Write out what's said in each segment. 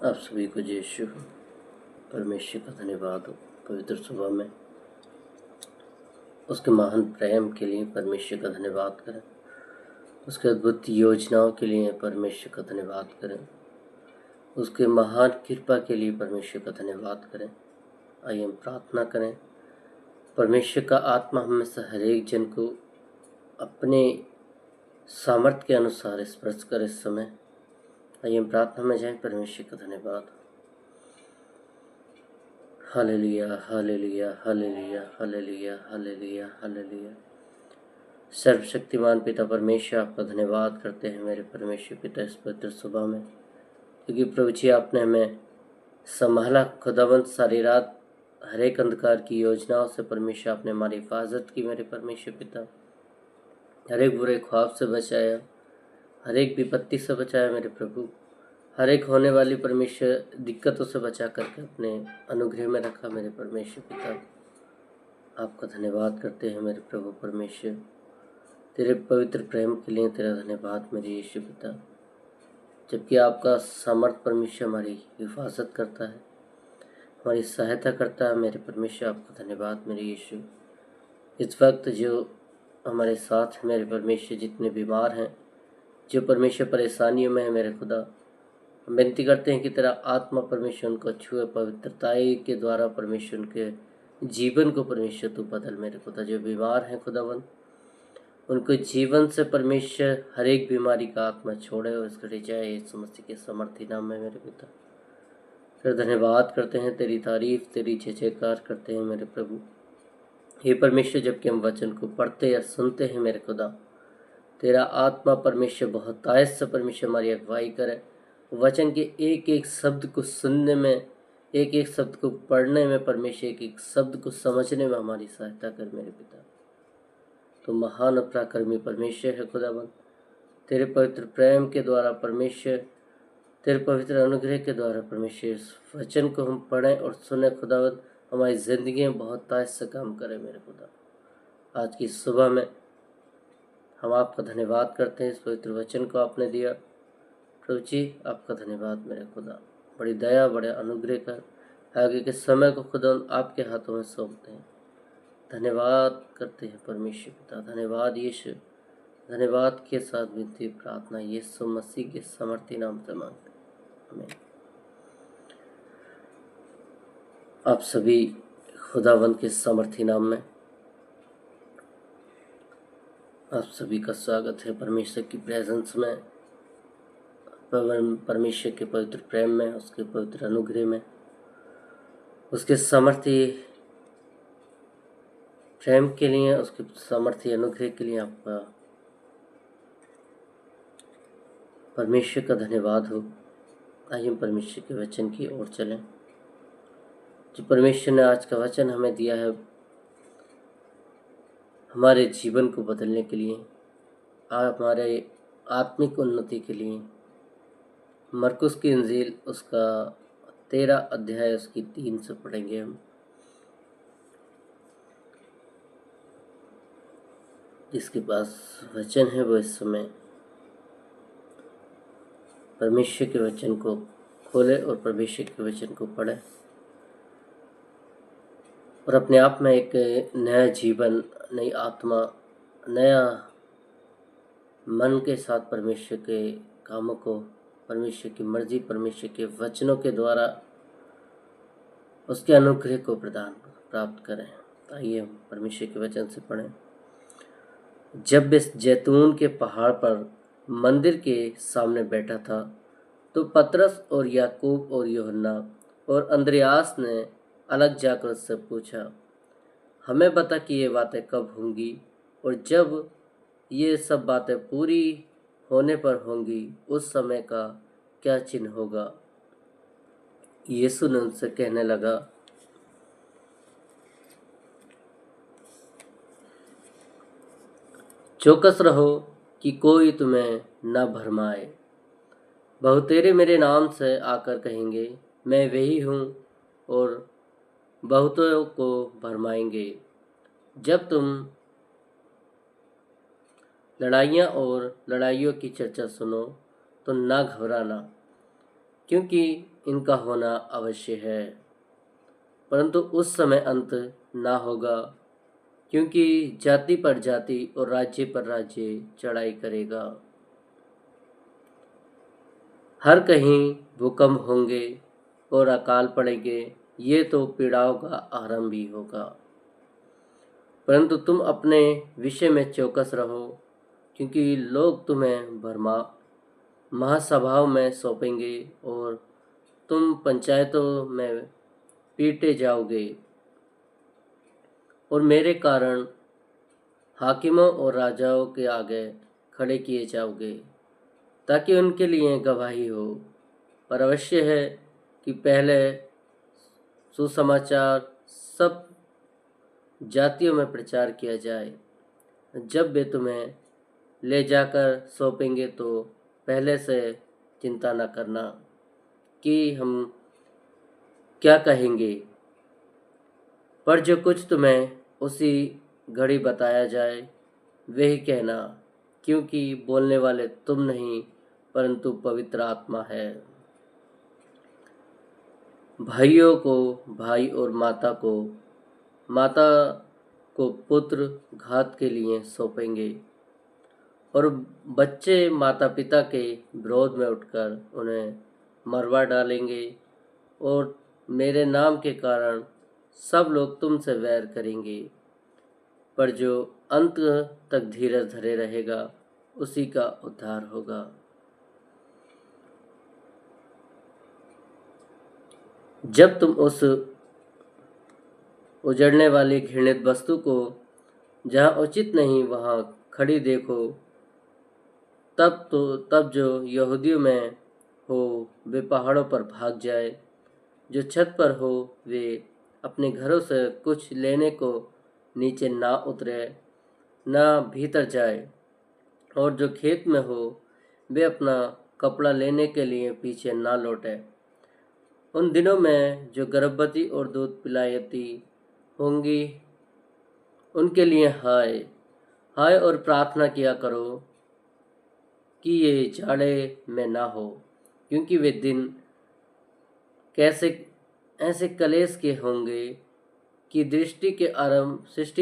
आप सभी को जय यीशु परमेश्वर का धन्यवाद हो। पवित्र सुबह में उसके महान प्रेम के लिए परमेश्वर का धन्यवाद करें। उसके अद्भुत योजनाओं के लिए परमेश्वर का धन्यवाद करें। उसके महान कृपा के लिए परमेश्वर का धन्यवाद करें। आइए हम प्रार्थना करें। परमेश्वर का आत्मा हमें से हर एक जन को अपने सामर्थ्य के अनुसार स्पर्श करे इस समय। आइए हम प्रार्थना में जाएं। परमेश्वर का धन्यवाद। Hallelujah, hallelujah, hallelujah, hallelujah, hallelujah, hallelujah. सर्वशक्तिमान पिता परमेश्वर, आपका धन्यवाद करते हैं मेरे परमेश्वर पिता इस पवित्र सुबह में, क्योंकि प्रभु जी आपने हमें संभाला। खुदावंत सारी रात हर एक अंधकार की योजनाओं से परमेश्वर आपने हमारी हिफाजत की मेरे परमेश्वर पिता। हर एक बुरे ख्वाब से बचाया, हर एक विपत्ति से बचाया मेरे प्रभु। हर एक होने वाली परमेश्वर दिक्कतों से बचा करके अपने अनुग्रह में रखा मेरे परमेश्वर पिता। आपका धन्यवाद करते हैं मेरे प्रभु परमेश्वर। तेरे पवित्र प्रेम के लिए तेरा धन्यवाद मेरे यीशु पिता। जबकि आपका सामर्थ परमेश्वर हमारी हिफाजत करता है, हमारी सहायता करता है मेरे परमेश्वर। आपका धन्यवाद मेरे यीशु। इस वक्त जो हमारे साथ मेरे परमेश्वर जितने बीमार हैं, जो परमेश्वर परेशानियों में है मेरे खुदा, हम विनती करते हैं कि तेरा आत्मा परमेश्वर उनको छुए, पवित्रताई के द्वारा परमेश्वर उनके जीवन को परमेश्वर तू बदल मेरे खुदा। जो बीमार हैं खुदावन, उनको जीवन से परमेश्वर हर एक बीमारी का आत्मा छोड़े और इसको ले जाए यीशु मसीह के समर्थी नाम में मेरे पिता। फिर धन्यवाद करते हैं, तेरी तारीफ तेरी जय जयकार करते हैं मेरे प्रभु। हे परमेश्वर, जबकि हम वचन को पढ़ते या सुनते हैं मेरे खुदा, तेरा आत्मा परमेश्वर बहुत तायत से परमेश्वर हमारी अगुवाई करे। वचन के एक एक शब्द को सुनने में, एक एक शब्द को पढ़ने में परमेश्वर, एक एक शब्द को समझने में हमारी सहायता कर मेरे पिता। तो महान पराक्रमी परमेश्वर है खुदाबंद। तेरे पवित्र प्रेम के द्वारा परमेश्वर, तेरे पवित्र अनुग्रह के द्वारा परमेश्वर इस वचन को हम पढ़ें और सुने खुदाबंद। हमारी ज़िंदगी में बहुत तायत से काम करे मेरे खुदा। आज की सुबह में हम आपका धन्यवाद करते हैं, इस पवित्र वचन को आपने दिया प्रभु जी। आपका धन्यवाद मेरे खुदा। बड़ी दया, बड़े अनुग्रह कर आगे के समय को खुदा आपके हाथों में सौंपते हैं। धन्यवाद करते हैं परमेश्वर पिता। धन्यवाद यीशु। धन्यवाद के साथ विनती प्रार्थना यीशु मसीह के समर्थी नाम से मांगते हैं, आमीन। आप सभी खुदावंत के समर्थी नाम में आप सभी का स्वागत है परमेश्वर की प्रेजेंस में, परमेश्वर के पवित्र प्रेम में, उसके पवित्र अनुग्रह में, उसके सामर्थ्य प्रेम के लिए, उसके सामर्थ्य अनुग्रह के लिए आपका परमेश्वर का धन्यवाद हो। आइए हम परमेश्वर के वचन की ओर चलें। जो परमेश्वर ने आज का वचन हमें दिया है हमारे जीवन को बदलने के लिए, हमारे आत्मिक उन्नति के लिए। मरकुस की इंजील उसका 13 अध्याय उसकी 3 से पढ़ेंगे हम। जिसके पास वचन है वो इस समय परमेश्वर के वचन को खोले और परमेश्वर के वचन को पढ़े और अपने आप में एक नया जीवन, नई आत्मा, नया मन के साथ परमेश्वर के कामों को, परमेश्वर की मर्जी, परमेश्वर के वचनों के द्वारा उसके अनुग्रह को प्राप्त करें। आइए हम परमेश्वर के वचन से पढ़ें। जब इस जैतून के पहाड़ पर मंदिर के सामने बैठा था तो पतरस और याकूब और यूहन्ना और अंद्रयास ने अलग जाकर उससे पूछा, हमें बता कि ये बातें कब होंगी और जब ये सब बातें पूरी होने पर होंगी उस समय का क्या चिन्ह होगा। यीशु ने उनसे कहने लगा, चौकस रहो कि कोई तुम्हें न भरमाए। बहुतेरे मेरे नाम से आकर कहेंगे मैं वही हूँ और बहुतों को भरमाएंगे। जब तुम लड़ाइयाँ और लड़ाइयों की चर्चा सुनो तो ना घबराना, क्योंकि इनका होना अवश्य है, परंतु उस समय अंत ना होगा, क्योंकि जाति पर जाति और राज्य पर राज्य चढ़ाई करेगा। हर कहीं भूकंप होंगे और अकाल पड़ेंगे, ये तो पीड़ाओं का आरंभ ही होगा। परंतु तुम अपने विषय में चौकस रहो, क्योंकि लोग तुम्हें महासभाओं में सौंपेंगे और तुम पंचायतों में पीटे जाओगे और मेरे कारण हाकिमों और राजाओं के आगे खड़े किए जाओगे, ताकि उनके लिए गवाही हो। पर अवश्य है कि पहले सुसमाचार सब जातियों में प्रचार किया जाए। जब वे तुम्हें ले जाकर सौंपेंगे तो पहले से चिंता न करना कि हम क्या कहेंगे, पर जो कुछ तुम्हें उसी घड़ी बताया जाए वही कहना, क्योंकि बोलने वाले तुम नहीं परंतु पवित्र आत्मा है। भाइयों को भाई और माता को पुत्र घात के लिए सौंपेंगे और बच्चे माता पिता के विरोध में उठकर उन्हें मरवा डालेंगे और मेरे नाम के कारण सब लोग तुमसे वैर करेंगे, पर जो अंत तक धीरज धरे रहेगा उसी का उद्धार होगा। जब तुम उस उजड़ने वाली घृणित वस्तु को जहाँ उचित नहीं वहाँ खड़ी देखो, तब जो यहूदियों में हो वे पहाड़ों पर भाग जाए, जो छत पर हो वे अपने घरों से कुछ लेने को नीचे ना उतरे ना भीतर जाए, और जो खेत में हो वे अपना कपड़ा लेने के लिए पीछे ना लौटे। उन दिनों में जो गर्भवती और दूध पिलाती होंगी उनके लिए हाय हाय, और प्रार्थना किया करो कि ये जाड़े में ना हो, क्योंकि वे दिन कैसे ऐसे कलेश के होंगे कि सृष्टि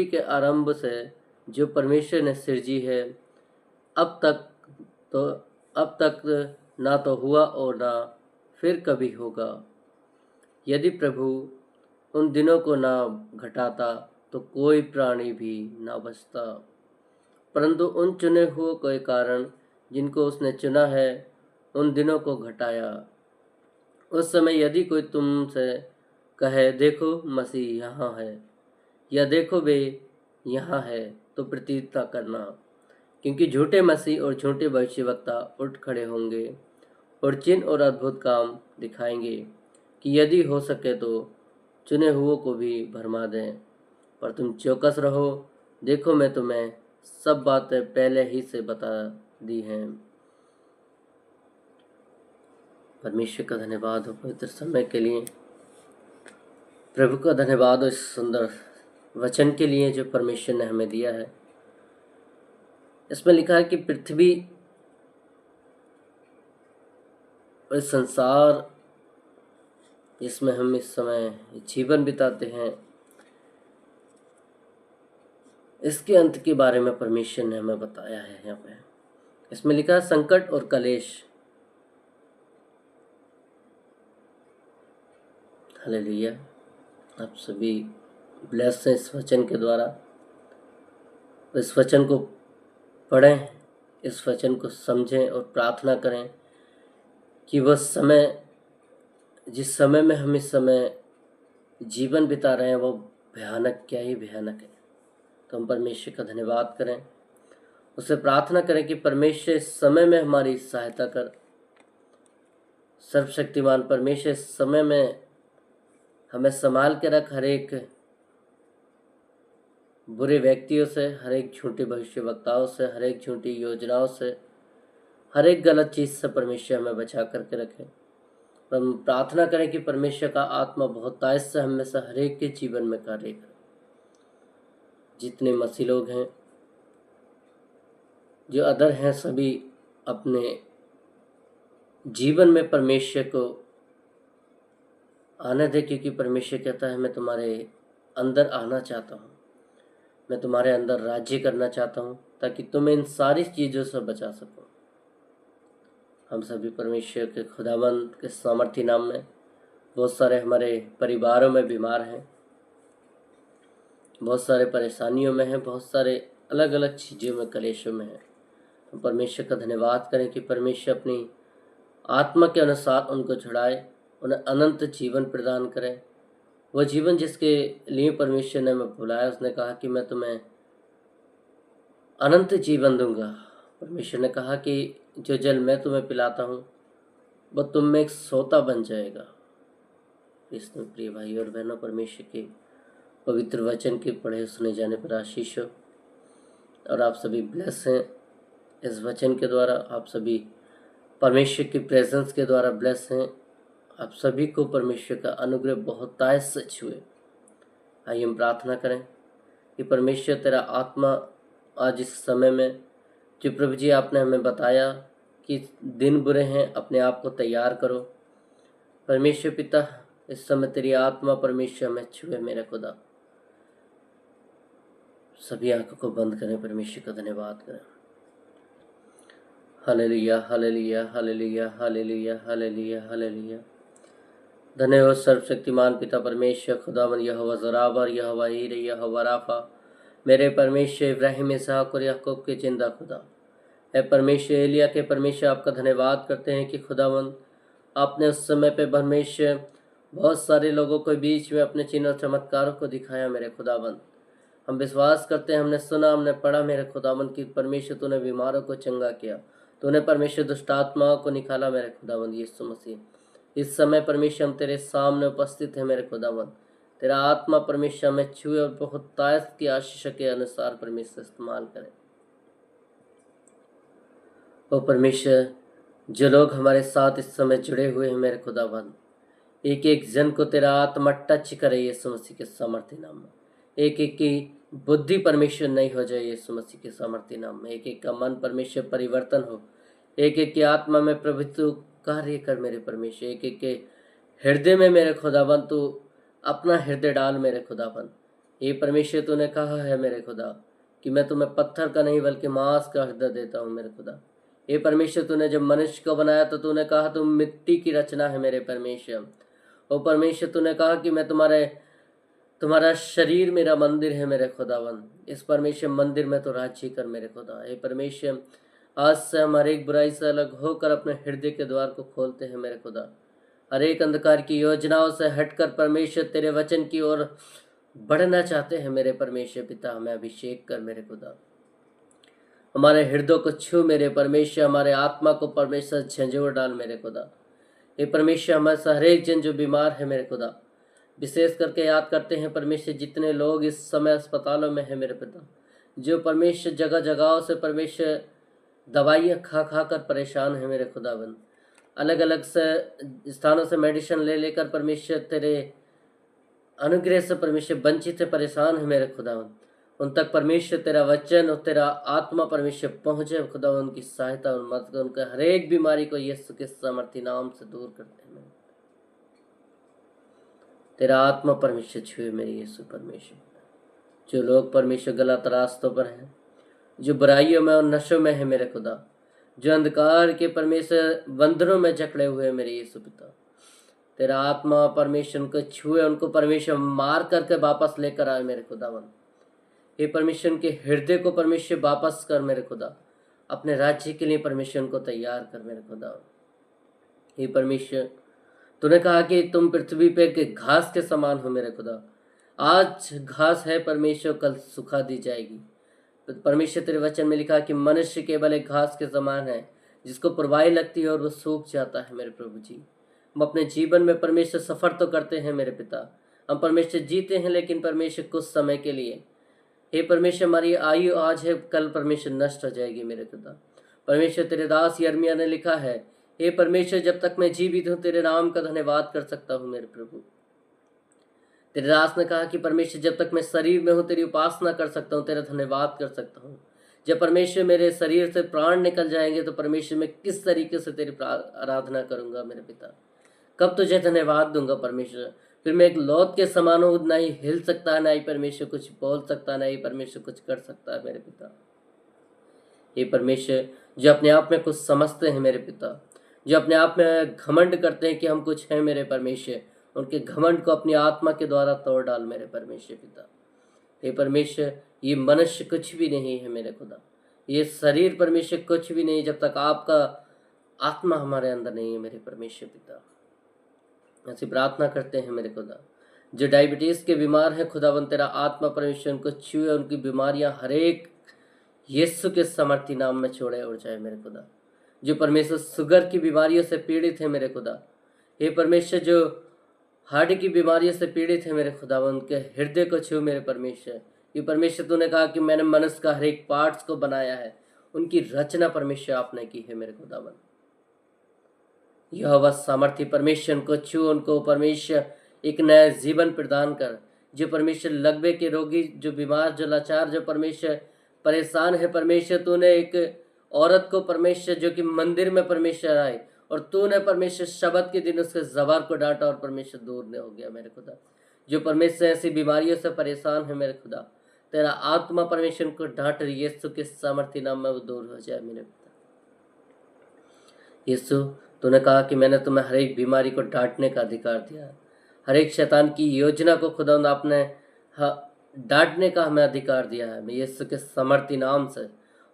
के आरंभ से जो परमेश्वर ने सृजी है अब तक ना तो हुआ और ना फिर कभी होगा। यदि प्रभु उन दिनों को ना घटाता तो कोई प्राणी भी ना बचता, परंतु उन चुने हुए के कारण जिनको उसने चुना है उन दिनों को घटाया। उस समय यदि कोई तुमसे कहे देखो मसीह यहाँ है या देखो वे यहाँ है, तो प्रतीक्षा करना, क्योंकि झूठे मसीह और झूठे भविष्यवक्ता उठ खड़े होंगे और चिन्ह और अद्भुत काम दिखाएंगे कि यदि हो सके तो चुने हुओं को भी भरमा दें। पर तुम चौकस रहो, देखो मैं तुम्हें सब बातें पहले ही से बता दी हैं। परमेश्वर का धन्यवाद हो पवित्र समय के लिए। प्रभु का धन्यवाद हो इस सुंदर वचन के लिए जो परमेश्वर ने हमें दिया है। इसमें लिखा है कि पृथ्वी और संसार जिसमें हम इस समय जीवन बिताते हैं, इसके अंत के बारे में परमेश्वर ने हमें बताया है। यहाँ पे इसमें लिखा है संकट और कलेश। हालेलुया। आप सभी ब्लेस हैं इस वचन के द्वारा। इस वचन को पढ़ें, इस वचन को समझें और प्रार्थना करें कि वह समय जिस समय में हम इस समय जीवन बिता रहे हैं वो भयानक, क्या ही भयानक है। तो हम परमेश्वर का धन्यवाद करें, उससे प्रार्थना करें कि परमेश्वर इस समय में हमारी सहायता कर। सर्वशक्तिमान परमेश्वर इस समय में हमें संभाल के रख, हर एक बुरे व्यक्तियों से, हर एक झूठे भविष्यवक्ताओं से, हर एक झूठी योजनाओं से, हर एक गलत चीज़ से परमेश्वर हमें बचा करके रखे। हम प्रार्थना करें कि परमेश्वर का आत्मा बहुत तायत से हम में से हर एक के जीवन में कार्य करे। जितने मसीह लोग हैं, जो अदर हैं, सभी अपने जीवन में परमेश्वर को आने दे, क्योंकि परमेश्वर कहता है मैं तुम्हारे अंदर आना चाहता हूँ, मैं तुम्हारे अंदर राज्य करना चाहता हूँ, ताकि तुम्हें इन सारी चीज़ों से बचा सकूँ। हम सभी परमेश्वर के खुदावंद के सामर्थी नाम में, बहुत सारे हमारे परिवारों में बीमार हैं, बहुत सारे परेशानियों में हैं, बहुत सारे अलग अलग चीज़ों में, कलेशों में हैं। हम परमेश्वर का धन्यवाद करें कि परमेश्वर अपनी आत्मा के अनुसार उनको छुड़ाए, उन्हें अनंत जीवन प्रदान करें। वह जीवन जिसके लिए परमेश्वर ने हमें बुलाया, उसने कहा कि मैं तुम्हें अनंत जीवन दूंगा। परमेश्वर ने कहा कि जो जल मैं तुम्हें पिलाता हूँ वह तुम में एक सोता बन जाएगा। इसमें प्रिय भाई और बहनों, परमेश्वर के पवित्र वचन के पढ़े सुने जाने पर आशीष हो, और आप सभी ब्लेस हैं इस वचन के द्वारा। आप सभी परमेश्वर की प्रेजेंस के द्वारा ब्लेस हैं। आप सभी को परमेश्वर का अनुग्रह बहुत से छुए। आइए हम प्रार्थना करें कि परमेश्वर तेरा आत्मा आज इस समय में, जो प्रभु जी आपने हमें बताया कि दिन बुरे हैं, अपने आप को तैयार करो। परमेश्वर पिता, इस समय तेरी आत्मा परमेश्वर हमें छुए मेरे खुदा। सभी आंखों को बंद करें, परमेश्वर का धन्यवाद करें। Hallelujah, hallelujah, hallelujah, hallelujah, hallelujah, hallelujah. धन्य हो सर्वशक्तिमान पिता परमेश्वर, खुदावन यहोवा ज़राबर, यहोवा ईरे, यहोवा राफा, मेरे परमेश्वर इब्राहिम, इसहाक और याकूब के जिंदा खुदा। है परमेश्वर एलिया के परमेश्वर, आपका धन्यवाद करते हैं कि खुदावन आपने उस समय पे परमेश्वर बहुत सारे लोगों के बीच में अपने चिन्ह और चमत्कारों को दिखाया मेरे खुदावन। हम विश्वास करते हैं, हमने सुना, हमने पढ़ा मेरे खुदावन की परमेश्वर तूने बीमारों को चंगा किया, तूने परमेश्वर दुष्ट आत्माओं को निकाला मेरे खुदावन यीशु मसीह। इस समय परमेश्वर हम तेरे सामने उपस्थित है मेरे खुदावन। तेरा आत्मा परमेश्वर हमें छुए और बहुत तायत की आशीष के अनुसार परमेश्वर इस्तेमाल करें। ओ परमेश्वर, जो लोग हमारे साथ इस समय जुड़े हुए हैं मेरे खुदावन, एक एक जन को तेरा आत्मा टच करे यीशु मसीह के सामर्थ्य नाम में। एक एक की बुद्धि परमेश्वर नहीं हो जाए यीशु मसीह के सामर्थ्य नाम में। एक एक का मन परमेश्वर परिवर्तन हो। एक एक की आत्मा में प्रभु तू कार्य कर मेरे परमेश्वर। एक एक के हृदय में मेरे खुदावन तू अपना हृदय डाल मेरे खुदावन। ये परमेश्वर तूने कहा है मेरे खुदा कि मैं तुम्हें पत्थर का नहीं बल्कि मांस का हृदय देता हूँ मेरे खुदा। ये परमेश्वर तूने जब मनुष्य को बनाया तो तूने कहा तुम मिट्टी की रचना है मेरे परमेश्वर। ओ परमेश्वर तूने कहा कि मैं तुम्हारा शरीर मेरा मंदिर है मेरे खुदावन। इस परमेश्वर मंदिर में तो राज्य कर मेरे खुदा। हे परमेश्वर, आज से हम हर एक बुराई से अलग होकर अपने हृदय के द्वार को खोलते हैं मेरे खुदा। हर एक अंधकार की योजनाओं से हटकर परमेश्वर तेरे वचन की ओर बढ़ना चाहते हैं मेरे परमेश्वर पिता। हमें अभिषेक कर मेरे खुदा। हमारे हृदय को छू मेरे परमेश्वर। हमारे आत्मा को परमेश्वर झंझोर डाल मेरे खुदा। हे परमेश्वर, हमारे हर एक जन जो बीमार है मेरे खुदा, विशेष करके याद करते हैं परमेश्वर जितने लोग इस समय अस्पतालों में हैं मेरे पिता, जो परमेश्वर जगह जगहों से परमेश्वर दवाइयाँ खा खा कर परेशान है मेरे खुदाबंद। अलग अलग से स्थानों से मेडिसिन ले लेकर परमेश्वर तेरे अनुग्रह से परमेश्वर वंचित है, परेशान है मेरे खुदाबंद। उन तक परमेश्वर तेरा वचन और तेरा आत्मा परमेश्वर पहुँचे खुदा। उनकी सहायता और मदद, उनका हर एक बीमारी को यीशु के सामर्थी नाम से दूर करते हैं। तेरा आत्मा परमेश्वर छुए मेरे यीशु परमेश्वर। जो लोग परमेश्वर गलत रास्तों पर हैं, जो बुराइयों में और नशों में है मेरे खुदा, जो अंधकार के परमेश्वर बंधनों में जकड़े हुए हैं मेरे यीशु पिता, तेरा आत्मा परमेश्वर उनको छुए, उनको परमेश्वर मार करके वापस लेकर आए मेरे खुदावन। हे परमेश्वर के हृदय को परमेश्वर वापस कर मेरे खुदा। अपने राज्य के लिए परमेश्वर को तैयार कर मेरे खुदा। हे परमेश्वर, तूने कहा कि तुम पृथ्वी पे के घास के समान हो मेरे खुदा। आज घास है परमेश्वर, कल सुखा दी जाएगी। परमेश्वर तेरे वचन में लिखा कि मनुष्य केवल एक घास के समान है, जिसको परवाही लगती है और वो सूख जाता है मेरे प्रभु जी। हम अपने जीवन में परमेश्वर सफर तो करते हैं मेरे पिता, हम परमेश्वर जीते हैं, लेकिन परमेश्वर कुछ समय के लिए। हे परमेश्वर, हमारी आयु आज है, कल परमेश्वर नष्ट हो जाएगी मेरे पिता। परमेश्वर तेरे दास यिर्मयाह ने लिखा है, हे परमेश्वर, जब तक मैं जीवित हूँ तेरे नाम का धन्यवाद कर सकता हूँ मेरे प्रभु। तेरे दास ने कहा कि परमेश्वर, जब तक मैं शरीर में हूँ तेरी उपासना कर सकता हूँ, तेरा धन्यवाद कर सकता हूँ। जब परमेश्वर मेरे शरीर से प्राण निकल जाएंगे तो परमेश्वर मैं किस तरीके से तेरी आराधना करूंगा मेरे पिता। कब तुझे धन्यवाद दूंगा परमेश्वर। फिर मैं एक लौत के समान हूँ, ना ही हिल सकता है, ना ही परमेश्वर कुछ बोल सकता, ना ही परमेश्वर कुछ कर सकता है मेरे पिता। ये परमेश्वर जो अपने आप में कुछ समझते हैं मेरे पिता, जो अपने आप में घमंड करते हैं कि हम कुछ हैं मेरे परमेश्वर, उनके घमंड को अपनी आत्मा के द्वारा तोड़ डाल मेरे परमेश्वर पिता। हे परमेश्वर, ये मनुष्य कुछ भी नहीं है मेरे खुदा, ये शरीर परमेश्वर कुछ भी नहीं जब तक आपका आत्मा हमारे अंदर नहीं है मेरे परमेश्वर पिता। ऐसी प्रार्थना करते हैं मेरे खुदा, जो डायबिटीज़ के बीमार हैं खुदावन तेरा आत्मा परमेश्वर उनको छुए, उनकी बीमारियां हर एक यीशु के समर्थी नाम में छोड़े उड़ जाए मेरे खुदा। जो परमेश्वर शुगर की बीमारियों से पीड़ित है मेरे खुदा, हे परमेश्वर जो हार्ट की बीमारियों से पीड़ित है मेरे खुदावन, उनके हृदय को छू मेरे परमेश्वर। ये परमेश्वर तूने कहा कि मैंने मनुष्य का हर एक पार्ट्स को बनाया है, उनकी रचना परमेश्वर आपने की है मेरे खुदावन। यहोवा सामर्थ्य परमेश्वर उनको छू, उनको परमेश्वर एक नया जीवन प्रदान कर। जो परमेश्वर लकवे के रोगी, जो बीमार, जो लाचार, जो परमेश्वर परेशान है परमेश्वर, तूने एक औरत को परमेश्वर जो कि मंदिर में परमेश्वर आई और तूने परमेश्वर शब्द के दिन उसके जबार को डांटा और परमेश्वर दूर न हो गया मेरे खुदा। जो परमेश्वर ऐसी बीमारियों से परेशान है मेरे खुदा, तेरा आत्मा परमेश्वर को डांट यीशु के सामर्थ्य नाम में वो दूर हो जाए मेरे खुदा। यीशु तूने कहा कि मैंने तुम्हें हर एक बीमारी को डांटने का अधिकार दिया है, हर एक शैतान की योजना को खुदा आपने डांटने का हमें अधिकार दिया है। मैं यीशु के समर्थी नाम से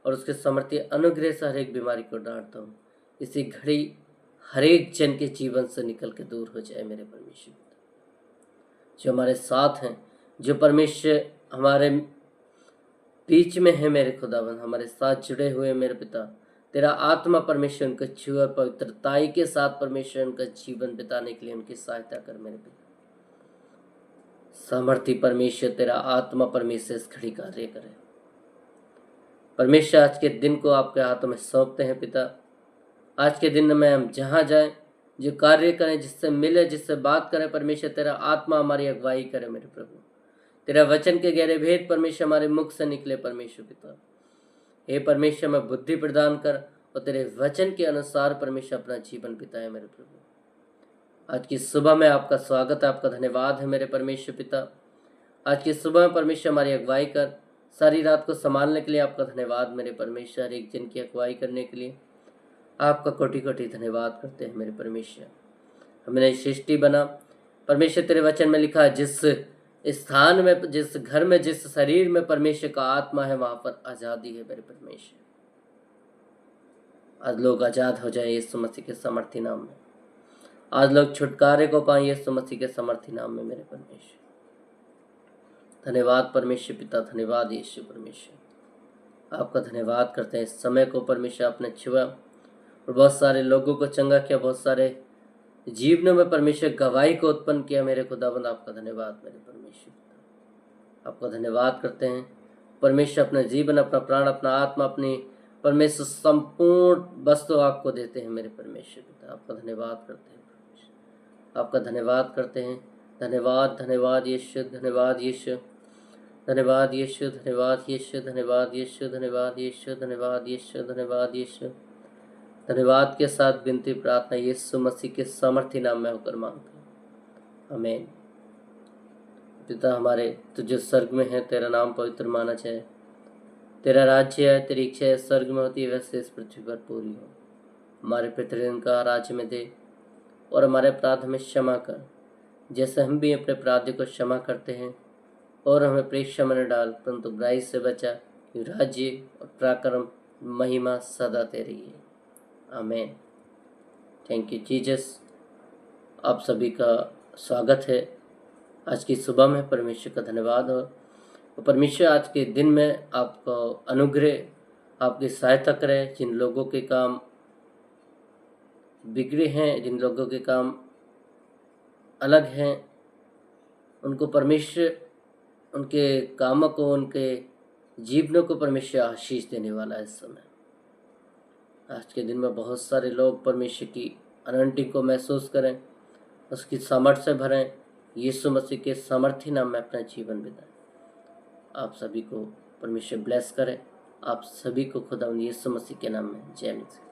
और उसके समर्थी अनुग्रह से हर एक बीमारी को डांटता हूँ। इसी घड़ी हर एक जन के जीवन से निकल के दूर हो जाए मेरे परमेश्वर। जो हमारे साथ हैं, जो परमेश्वर हमारे बीच में है मेरे खुदावन, हमारे साथ जुड़े हुए मेरे पिता, तेरा आत्मा परमेश्वर उनका छुए और पवित्रताई के साथ परमेश्वर उनका जीवन बिताने के लिए उनकी सहायता कर मेरे पिता। सामर्थी परमेश्वर तेरा आत्मा परमेश्वर इस घड़ी कार्य करे। परमेश्वर आज के दिन को आपके हाथों में सौंपते हैं पिता। आज के दिन में हम जहाँ जाएं, जो कार्य करें, जिससे मिले, जिससे बात करें, परमेश्वर तेरा आत्मा हमारी अगुवाई करे मेरे प्रभु। तेरा वचन के गहरे भेद परमेश्वर हमारे मुख से निकले परमेश्वर पिता। हे परमेश्वर में बुद्धि प्रदान कर और तेरे वचन के अनुसार परमेश्वर अपना जीवन बिताए मेरे प्रभु। आज की सुबह में आपका स्वागत है, आपका धन्यवाद है मेरे परमेश्वर पिता। आज की सुबह में परमेश्वर हमारी अगुवाई कर, सारी रात को संभालने के लिए आपका धन्यवाद मेरे परमेश्वर। एक जन की अगुवाई करने के लिए आपका कोटि कोटि धन्यवाद करते हैं मेरे परमेश्वर। हमने सृष्टि बना परमेश्वर, तेरे वचन में लिखा, जिस स्थान में, जिस घर में, जिस शरीर में परमेश्वर का आत्मा है, वहां पर आजादी है मेरे परमेश्वर। आज लोग आजाद हो जाए यीशु मसीह के समर्थी नाम में। आज लोग छुटकारे को पाए यीशु मसीह के समर्थी नाम में मेरे परमेश्वर। धन्यवाद परमेश्वर पिता, धन्यवाद यीशु परमेश्वर। आपका धन्यवाद करते हैं। इस समय को परमेश्वर आपने छुआ और बहुत सारे लोगों को चंगा किया, बहुत सारे जीवनों में परमेश्वर गवाही को उत्पन्न किया मेरे खुदाबंद। आपका धन्यवाद मेरे परमेश्वर। आपका धन्यवाद करते हैं परमेश्वर। अपना जीवन, अपना प्राण, अपना आत्मा, अपनी परमेश्वर संपूर्ण वस्तु आपको देते हैं मेरे परमेश्वर पिता। आपका धन्यवाद करते हैं परमेश्वर। आपका धन्यवाद करते हैं। धन्यवाद, धन्यवाद यीशु, धन्यवाद यीशु, धन्यवाद यीशु, धन्यवाद यीशु, धन्यवाद यीशु, धन्यवाद यीशु, धन्यवाद यीशु, धन्यवाद यीशु। धन्यवाद के साथ विनती प्रार्थना यीशु मसीह के सामर्थ्य नाम में होकर मांगते हैं, आमीन। पिता हमारे, तू जो स्वर्ग में है, तेरा नाम पवित्र माना जाए, तेरा राज्य है, तेरी इच्छा है स्वर्ग में होती है वैसे इस पृथ्वी पर पूरी हो। हमारे प्रतिदिन का राज्य में दे और हमारे अपराध में क्षमा कर, जैसे हम भी अपने अपराधी को क्षमा करते हैं। और हमें परीक्षा में न डाल, परंतु बुराई से बचा, कि राज्य और पराक्रम महिमा सदा तेरी है, आमीन। Thank you Jesus. आप सभी का स्वागत है आज की सुबह में। परमेश्वर का धन्यवाद हो और परमेश्वर आज के दिन में आपको अनुग्रह, आपकी सहायता करे। जिन लोगों के काम बिगड़े हैं, जिन लोगों के काम अलग हैं, उनको परमेश्वर उनके कामों को, उनके जीवनों को परमेश्वर आशीष देने वाला है। इस समय आज के दिन में बहुत सारे लोग परमेश्वर की अनंटिंग को महसूस करें, उसकी सामर्थ्य से भरें, यीशु मसीह के सामर्थ्य नाम में अपना जीवन बिताएं। आप सभी को परमेश्वर ब्लेस करें। आप सभी को खुदा यीशु मसीह के नाम में जय मसीह।